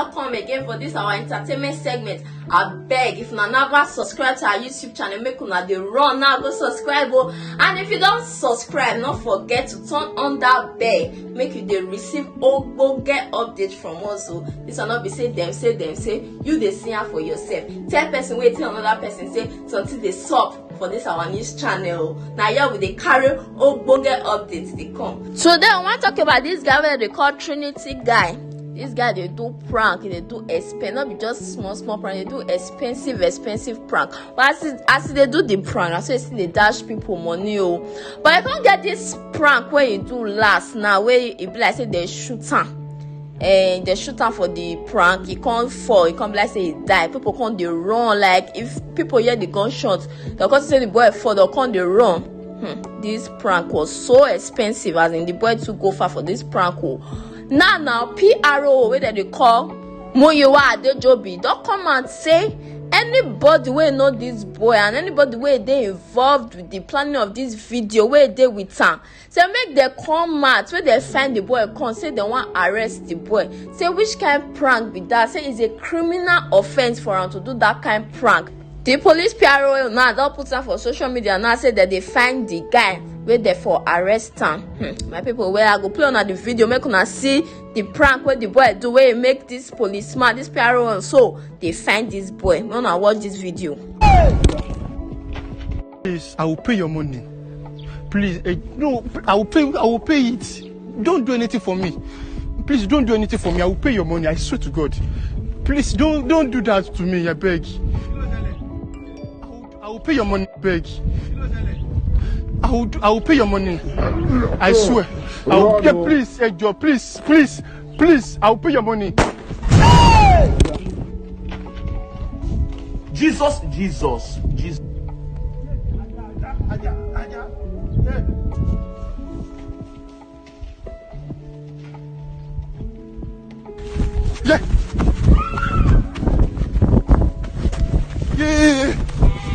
don't come again for this our entertainment segment. I beg, if you never subscribe to our YouTube channel, make una dey run now, go subscribe. And if you don't subscribe, don't forget to turn on that bell, make you dey receive get update from us. So this will not be say them, you dey see am for yourself. Tell person wait till another person say something dey sup for this our news channel. Now here we dey carry get updates they come. So then I want to talk about this guy where they call Trinity guy. This guy they do prank, they do expensive, not be just small prank, they do expensive prank. But as they do the prank, I say they dash people money. But I can't get this prank where you do last now, where it be like say they shoot am. And they shoot am for the prank, he can't fall, he can't be like say he die. People can't they run, like if people hear the gunshot, they'll come say the boy fall, they'll come they run. This prank was so expensive, as in the boy to go far for this prank. Now PRO where they call Moyewa Adejobi don't come and say anybody wey know this boy and anybody wey they involved with the planning of this video where they with am, say make them come out where they find the boy, come say they want arrest the boy. Say which kind of prank be that? Say it's a criminal offense for him to do that kind of prank. The police PRO now don't put am for social media now, say that they find the guy where they for arrest him. My people, where I go play on the video, make una see the prank where the boy do, where he make this policeman, this PRO, and so they find this boy. When I watch this video, please, I will pay your money. Please, no, I will pay it. Don't do anything for me. Please, don't do anything for me. I will pay your money. I swear to God. Please, don't do that to me. I beg. I will pay your money. I beg. I will pay your money. I swear. I will, yeah, please, Joe, please. I will pay your money. Jesus. Yeah.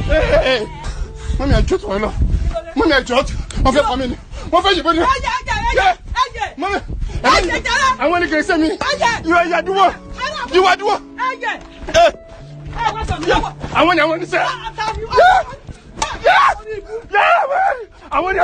Hey. Mommy, I just want to. Mommy, I just. On fait pas mine. On fait je peux. Mommy. I want to get some me. You are do what? You are do what? I want to say. Yeah. I want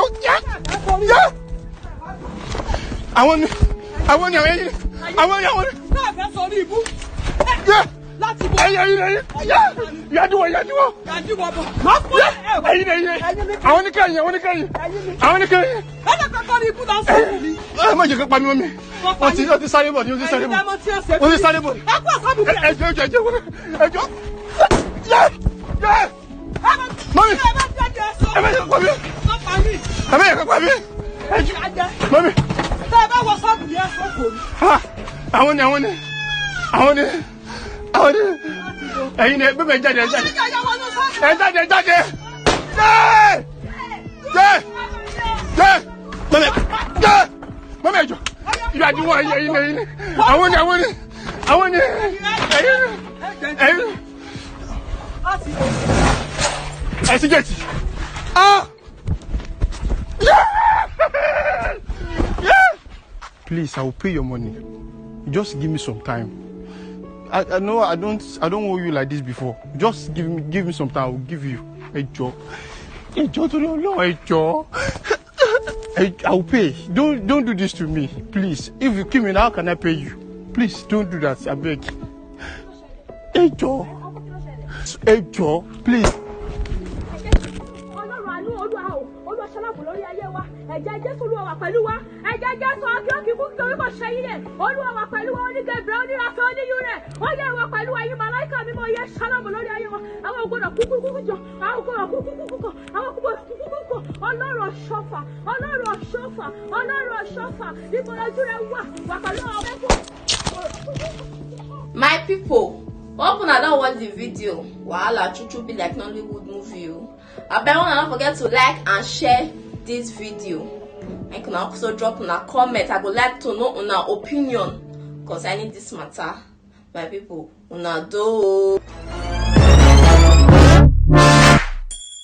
Please, I will pay your money. Just give me some time. I know I don't owe you like this before. Just give me some time. I will give you a job. A job to the job. I will pay. Don't do this to me, please. If you kill me, how can I pay you? Please don't do that. I beg. A job, please. My people, hope una don't watch the video. Wahala chuchu be like Nollywood movie. I bet una don't forget to like and share this video. I can also drop una comment. I would like to know una opinion concerning this matter. My people, una do.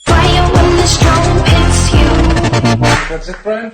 Fire when the strong, it's you. That's it, friend.